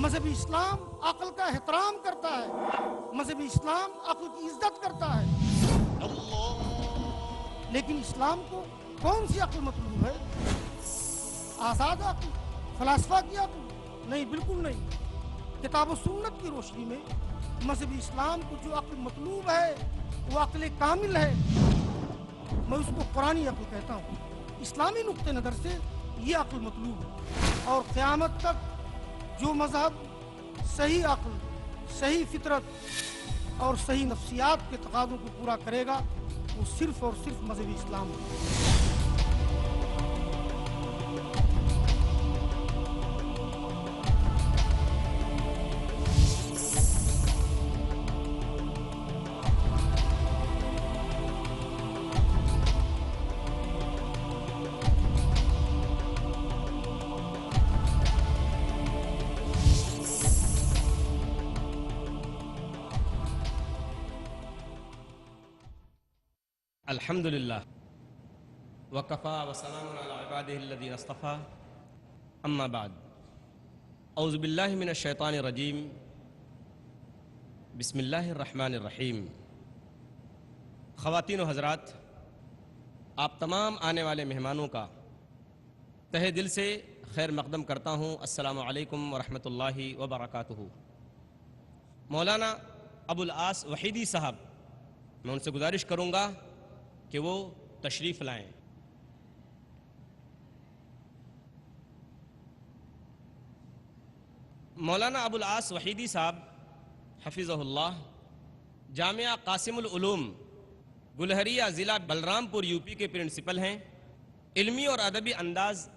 مذہب اسلام عقل کا احترام کرتا ہے، مذہب اسلام عقل کی عزت کرتا ہے، لیکن اسلام کو کون سی عقل مطلوب ہے؟ آزاد عقل، فلاسفہ کی عقل؟ نہیں، بالکل نہیں۔ کتاب و سنت کی روشنی میں مذہب اسلام کو جو عقل مطلوب ہے وہ عقل کامل ہے، میں اس کو قرآنی عقل کہتا ہوں۔ اسلامی نقطہ نظر سے یہ عقل مطلوب ہے، اور قیامت تک جو مذہب صحیح عقل، صحیح فطرت اور صحیح نفسیات کے تقاضوں کو پورا کرے گا وہ صرف اور صرف مذہب اسلام ہے۔ الحمد للہ وکفا وسلام علی عبادہ الذین اصطفیٰ، اما بعد، اعوذ باللہ من الشیطان الرجیم، بسم اللہ الرحمن الرحیم۔ خواتین و حضرات، آپ تمام آنے والے مہمانوں کا تہہ دل سے خیر مقدم کرتا ہوں۔ السلام علیکم ورحمۃ اللہ وبرکاتہ۔ مولانا ابو العاص وحیدی صاحب، میں ان سے گزارش کروں گا کہ وہ تشریف لائیں۔ مولانا ابو العاص وحیدی صاحب حفظہ اللہ جامعہ قاسم العلوم گلہریہ ضلع بلرام پور یو پی کے پرنسپل ہیں۔ علمی اور ادبی انداز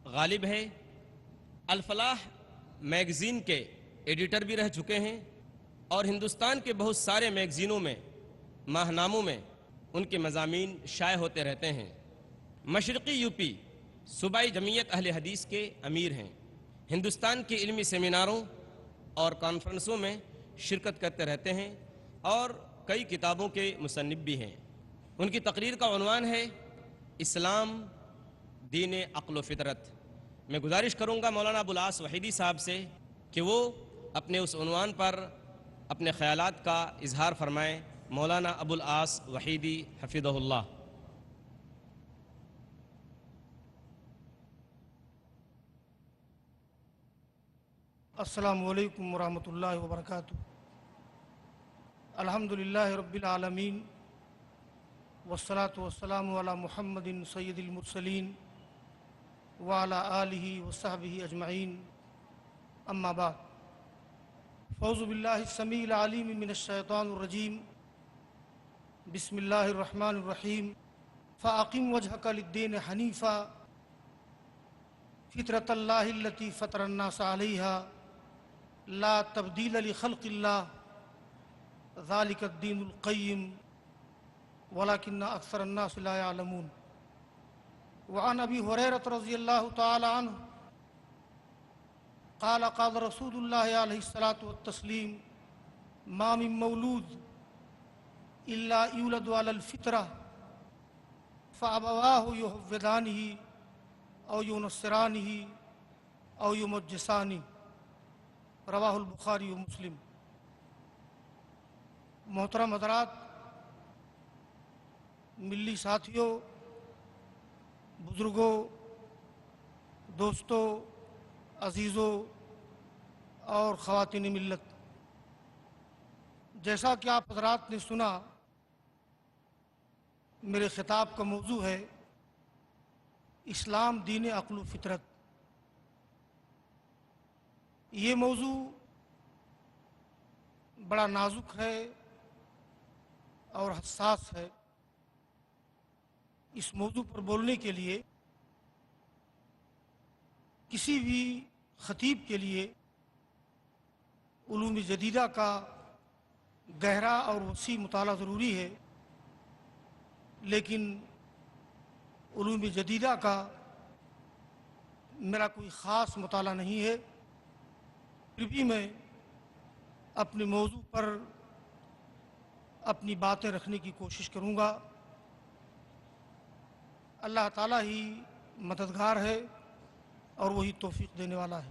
غالب ہے۔ الفلاح میگزین کے ایڈیٹر بھی رہ چکے ہیں، اور ہندوستان کے بہت سارے میگزینوں میں، ماہناموں میں ان کے مضامین شائع ہوتے رہتے ہیں۔ مشرقی یو پی صوبائی جمعیت اہل حدیث کے امیر ہیں۔ ہندوستان کے علمی سیمیناروں اور کانفرنسوں میں شرکت کرتے رہتے ہیں، اور کئی کتابوں کے مصنف بھی ہیں۔ ان کی تقریر کا عنوان ہے اسلام دین عقل و فطرت۔ میں گزارش کروں گا مولانا ابو العاص وحیدی صاحب سے کہ وہ اپنے اس عنوان پر اپنے خیالات کا اظہار فرمائیں۔ مولانا ابو العاص وحیدی حفظہ اللہ۔ السلام علیکم ورحمۃ اللہ وبرکاتہ۔ الحمدللہ رب العالمین، والصلاة والسلام علی محمد سید المرسلین وعلی آلہ وصحبہ اجمعین، اما بعد، فاعوذ باللہ السمیع العلیم من الشیطان الرجیم، بسم اللہ الرحمن الرحیم۔ فاقم وجہک للدین حنیفا فطرۃ اللہ التی فطر الناس علیہا لا تبدیل لخلق اللہ ذالک الدین القیم ولکن اکثر الناس لا یعلمون۔ وعن ابی ہریرۃ رضی اللہ تعالی عنہ قال قال رسول اللہ علیہ الصلاۃ والتسلیم ما من مولود الا یولد علی الفطرہ فابواہ یہودانہ او ینصرانہ او یمجسانہ، رواہ البخاری و مسلم۔ محترم حضرات، ملی ساتھیوں، بزرگوں، دوستوں، عزیزوں اور خواتین ملت، جیسا کہ آپ حضرات نے سنا، میرے خطاب کا موضوع ہے اسلام دین عقل و فطرت۔ یہ موضوع بڑا نازک ہے اور حساس ہے۔ اس موضوع پر بولنے کے لیے کسی بھی خطیب کے لیے علوم جدیدہ کا گہرا اور وسیع مطالعہ ضروری ہے، لیکن علوم جدیدہ کا میرا کوئی خاص مطالعہ نہیں ہے، پھر بھی میں اپنے موضوع پر اپنی باتیں رکھنے کی کوشش کروں گا۔ اللہ تعالیٰ ہی مددگار ہے اور وہی توفیق دینے والا ہے۔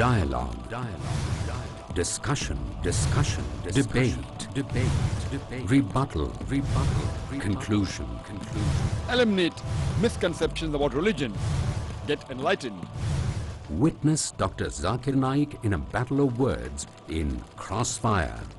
Dialogue. Discussion. Debate. debate, rebuttal, conclusion. Eliminate misconceptions about religion. Get enlightened. Witness Dr. Zakir Naik in a battle of words in Crossfire.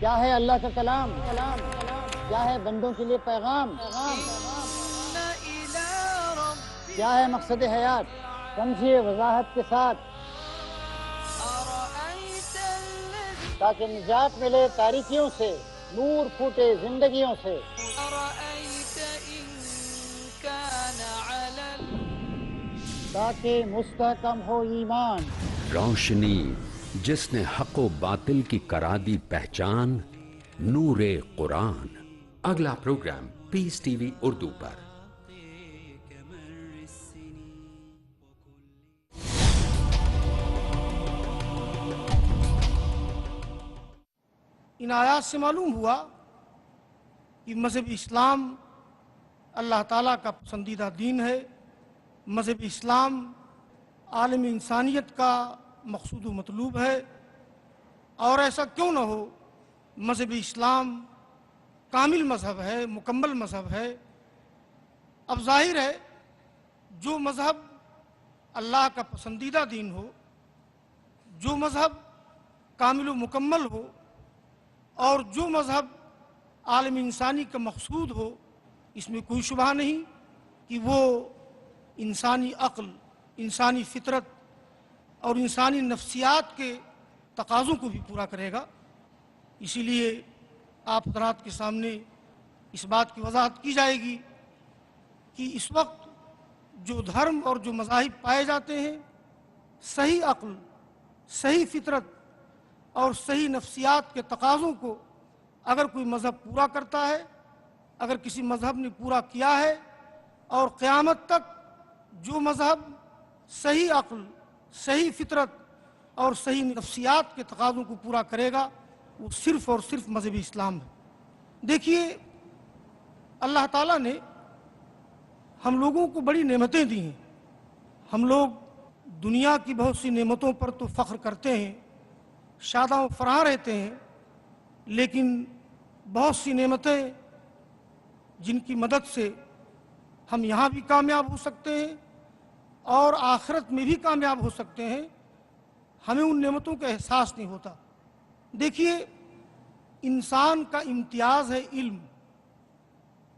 کیا ہے اللہ کا کلام، کیا ہے بندوں کے لیے پیغام، کیا ہے مقصد حیات، سمجھیے وضاحت کے ساتھ تاکہ نجات ملے تاریکیوں سے، نور پھوٹے زندگیوں سے. تاکہ مستحکم ہو ایمان. روشنی جس نے حق و باطل کی کرا دی پہچان، نور قرآن. اگلا پروگرام پیس ٹی وی اردو پر. ان آیات سے معلوم ہوا کہ مذہب اسلام اللہ تعالیٰ کا پسندیدہ دین ہے. مذہب اسلام عالم انسانیت کا مقصود و مطلوب ہے، اور ایسا کیوں نہ ہو، مذہب اسلام کامل مذہب ہے، مکمل مذہب ہے. اب ظاہر ہے جو مذہب اللہ کا پسندیدہ دین ہو، جو مذہب کامل و مکمل ہو، اور جو مذہب عالم انسانی کا مقصود ہو، اس میں کوئی شبہ نہیں کہ وہ انسانی عقل، انسانی فطرت اور انسانی نفسیات کے تقاضوں کو بھی پورا کرے گا. اسی لیے آپ حضرات کے سامنے اس بات کی وضاحت کی جائے گی کہ اس وقت جو دھرم اور جو مذاہب پائے جاتے ہیں، صحیح عقل، صحیح فطرت اور صحیح نفسیات کے تقاضوں کو اگر کوئی مذہب پورا کرتا ہے، اگر کسی مذہب نے پورا کیا ہے، اور قیامت تک جو مذہب صحیح عقل، صحیح فطرت اور صحیح نفسیات کے تقاضوں کو پورا کرے گا، وہ صرف اور صرف مذہب اسلام ہے. دیکھیے، اللہ تعالیٰ نے ہم لوگوں کو بڑی نعمتیں دی ہیں. ہم لوگ دنیا کی بہت سی نعمتوں پر تو فخر کرتے ہیں، شاداں و فراں رہتے ہیں، لیکن بہت سی نعمتیں جن کی مدد سے ہم یہاں بھی کامیاب ہو سکتے ہیں اور آخرت میں بھی کامیاب ہو سکتے ہیں، ہمیں ان نعمتوں کا احساس نہیں ہوتا. دیکھیے، انسان کا امتیاز ہے علم،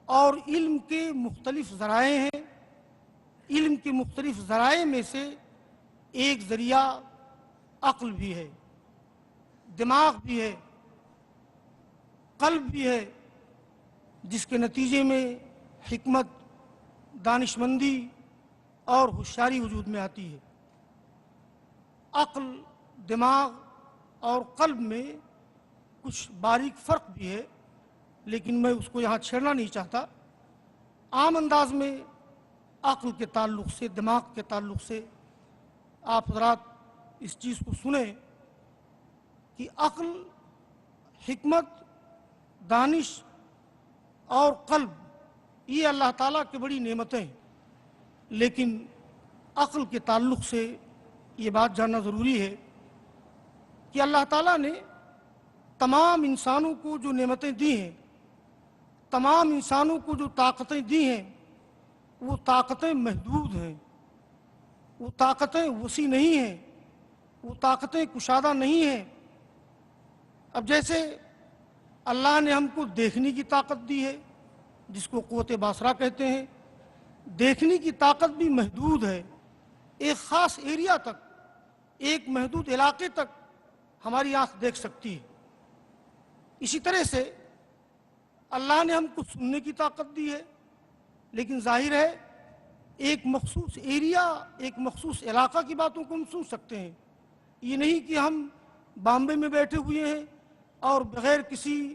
اور علم کے مختلف ذرائع ہیں. علم کے مختلف ذرائع میں سے ایک ذریعہ عقل بھی ہے، دماغ بھی ہے، قلب بھی ہے، جس کے نتیجے میں حکمت، دانشمندی اور ہوشیاری وجود میں آتی ہے. عقل، دماغ اور قلب میں کچھ باریک فرق بھی ہے، لیکن میں اس کو یہاں چھیڑنا نہیں چاہتا. عام انداز میں عقل کے تعلق سے، دماغ کے تعلق سے آپ حضرات اس چیز کو سنیں کہ عقل، حکمت، دانش اور قلب یہ اللہ تعالیٰ کی بڑی نعمتیں ہیں. لیکن عقل کے تعلق سے یہ بات جاننا ضروری ہے کہ اللہ تعالیٰ نے تمام انسانوں کو جو نعمتیں دی ہیں، تمام انسانوں کو جو طاقتیں دی ہیں، وہ طاقتیں محدود ہیں، وہ طاقتیں وسیع نہیں ہیں، وہ طاقتیں کشادہ نہیں ہیں. اب جیسے اللہ نے ہم کو دیکھنے کی طاقت دی ہے، جس کو قوت باصرہ کہتے ہیں. دیکھنے کی طاقت بھی محدود ہے، ایک خاص ایریا تک، ایک محدود علاقے تک ہماری آنکھ دیکھ سکتی ہے. اسی طرح سے اللہ نے ہم کو سننے کی طاقت دی ہے، لیکن ظاہر ہے ایک مخصوص ایریا، ایک مخصوص علاقہ کی باتوں کو ہم سن سکتے ہیں. یہ نہیں کہ ہم بامبے میں بیٹھے ہوئے ہیں اور بغیر کسی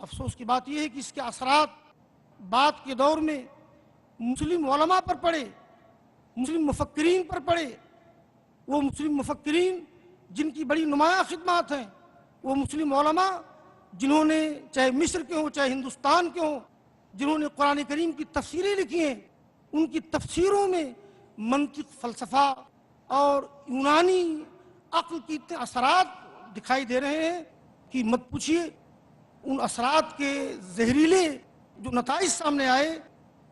افسوس کی بات یہ ہے کہ اس کے اثرات بعد کے دور میں مسلم علماء پر پڑے، مسلم مفکرین پر پڑے۔ وہ مسلم مفکرین جن کی بڑی نمایاں خدمات ہیں، وہ مسلم علماء جنہوں نے چاہے مصر کے ہوں چاہے ہندوستان کے ہوں، جنہوں نے قرآن کریم کی تفسیریں لکھی ہیں، ان کی تفسیروں میں منطق، فلسفہ اور یونانی عقل کی اتنے اثرات دکھائی دے رہے ہیں کہ مت پوچھیے۔ ان اثرات کے زہریلے جو نتائج سامنے آئے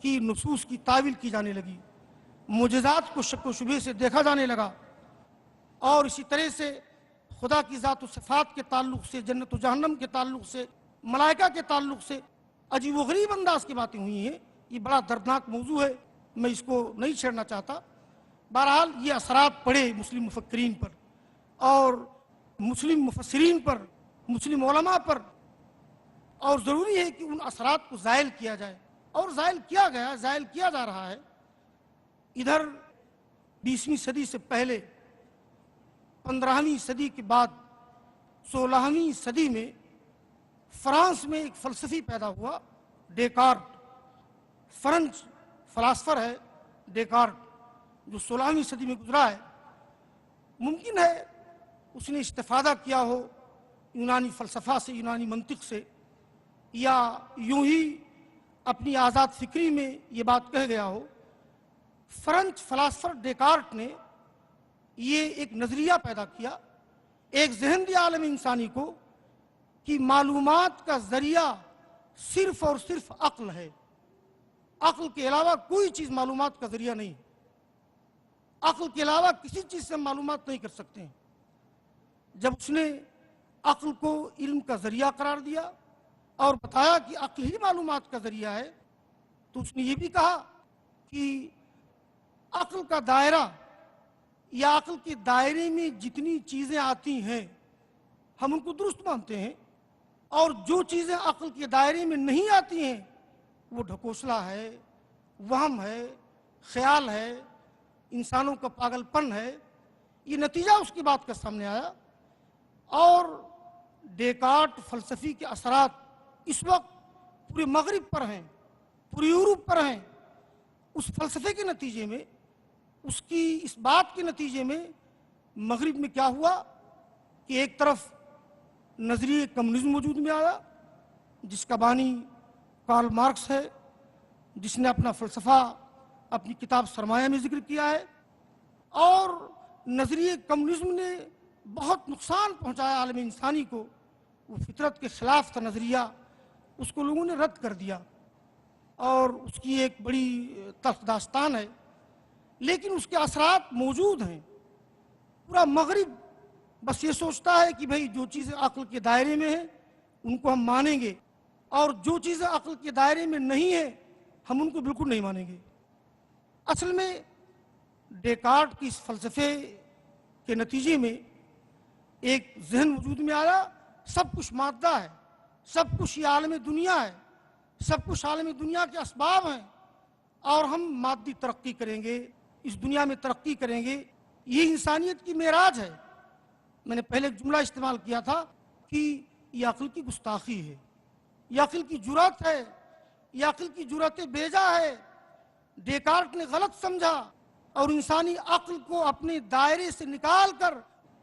کہ نصوص کی تعویل کی جانے لگی، معجزات کو شک و شبہ سے دیکھا جانے لگا، اور اسی طرح سے خدا کی ذات و صفات کے تعلق سے، جنت و جہنم کے تعلق سے، ملائکہ کے تعلق سے عجیب و غریب انداز کی باتیں ہوئی ہیں۔ یہ بڑا دردناک موضوع ہے، میں اس کو نہیں چھیڑنا چاہتا۔ بہرحال یہ اثرات پڑے مسلم مفکرین پر اور مسلم مفسرین پر، مسلم علماء پر، اور ضروری ہے کہ ان اثرات کو زائل کیا جائے، اور زائل کیا گیا، زائل کیا جا رہا ہے۔ ادھر 20ویں صدی سے پہلے، 15ویں صدی کے بعد 16ویں صدی میں فرانس میں ایک فلسفی پیدا ہوا، ڈیکارٹ، فرنچ فلاسفر ہے ڈیکارٹ، جو 16ویں صدی میں گزرا ہے۔ ممکن ہے اس نے استفادہ کیا ہو یونانی فلسفہ سے، یونانی منطق سے، یا یوں ہی اپنی آزاد فکری میں یہ بات کہہ گیا ہو۔ فرنچ فلاسفر ڈیکارٹ نے یہ ایک نظریہ پیدا کیا، ایک ذہن دیا عالم انسانی کو کہ معلومات کا ذریعہ صرف اور صرف عقل ہے، عقل کے علاوہ کوئی چیز معلومات کا ذریعہ نہیں، عقل کے علاوہ کسی چیز سے ہم معلومات نہیں کر سکتے ہیں۔ جب اس نے عقل کو علم کا ذریعہ قرار دیا اور بتایا کہ عقل ہی معلومات کا ذریعہ ہے، تو اس نے یہ بھی کہا کہ عقل کا دائرہ یا عقل کے دائرے میں جتنی چیزیں آتی ہیں ہم ان کو درست مانتے ہیں، اور جو چیزیں عقل کے دائرے میں نہیں آتی ہیں وہ ڈھکوسلا ہے، وہم ہے، خیال ہے، انسانوں کا پاگل پن ہے۔ یہ نتیجہ اس کی بات کا سامنے آیا، اور ڈیکارٹ فلسفی کے اثرات اس وقت پورے مغرب پر ہیں، پورے یورپ پر ہیں۔ اس فلسفے کے نتیجے میں، اس کی اس بات کے نتیجے میں مغرب میں کیا ہوا کہ ایک طرف نظریہ کمیونزم وجود میں آیا، جس کا بانی کارل مارکس ہے، جس نے اپنا فلسفہ اپنی کتاب سرمایہ میں ذکر کیا ہے، اور نظریہ کمیونزم نے بہت نقصان پہنچایا عالم انسانی کو۔ وہ فطرت کے خلاف تھا نظریہ، اس کو لوگوں نے رد کر دیا، اور اس کی ایک بڑی تلخ داستان ہے، لیکن اس کے اثرات موجود ہیں۔ پورا مغرب بس یہ سوچتا ہے کہ بھئی جو چیزیں عقل کے دائرے میں ہیں ان کو ہم مانیں گے، اور جو چیزیں عقل کے دائرے میں نہیں ہیں ہم ان کو بالکل نہیں مانیں گے۔ اصل میں ڈیکارٹ کی اس فلسفے کے نتیجے میں ایک ذہن وجود میں آیا، سب کچھ مادہ ہے، سب کچھ یہ عالم دنیا ہے، سب کچھ عالم دنیا کے اسباب ہیں، اور ہم مادی ترقی کریں گے، اس دنیا میں ترقی کریں گے، یہ انسانیت کی معراج ہے۔ میں نے پہلے ایک جملہ استعمال کیا تھا کہ یہ عقل کی گستاخی ہے، یہ عقل کی جرات ہے، یہ عقل کی جرات بیجا ہے۔ ڈیکارٹ نے غلط سمجھا اور انسانی عقل کو اپنے دائرے سے نکال کر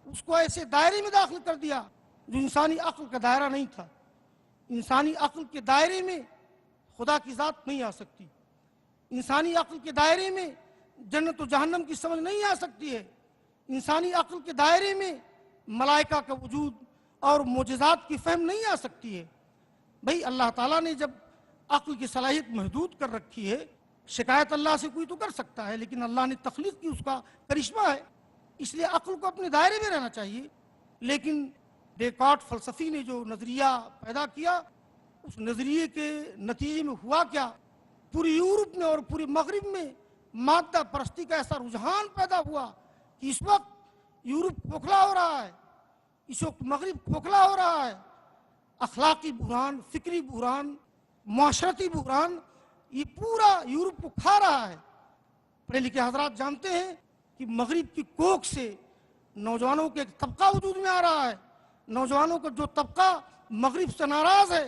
اس کو ایسے دائرے میں داخل کر دیا جو انسانی عقل کا دائرہ نہیں تھا۔ انسانی عقل کے دائرے میں خدا کی ذات نہیں آ سکتی، انسانی عقل کے دائرے میں جنت و جہنم کی سمجھ نہیں آ سکتی ہے، انسانی عقل کے دائرے میں ملائکہ کا وجود اور معجزات کی فہم نہیں آ سکتی ہے۔ بھئی اللہ تعالیٰ نے جب عقل کی صلاحیت محدود کر رکھی ہے، شکایت اللہ سے کوئی تو کر سکتا ہے، لیکن اللہ نے تخلیق کی، اس کا کرشمہ ہے، اس لیے عقل کو اپنے دائرے میں رہنا چاہیے۔ لیکن ڈیکارٹ فلسفی نے جو نظریہ پیدا کیا، اس نظریے کے نتیجے میں ہوا کیا؟ پوری یورپ میں اور پورے مغرب میں مادہ پرستی کا ایسا رجحان پیدا ہوا کہ اس وقت یورپ کھوکھلا ہو رہا ہے، اس وقت مغرب کھوکھلا ہو رہا ہے۔ اخلاقی بحران، فکری بحران، معاشرتی بحران، یہ پورا یورپ کو کھا رہا ہے۔ پڑھے لکھے حضرات جانتے ہیں کہ مغرب کی کوکھ سے نوجوانوں کا ایک طبقہ وجود میں آ رہا ہے، نوجوانوں کا جو طبقہ مغرب سے ناراض ہے،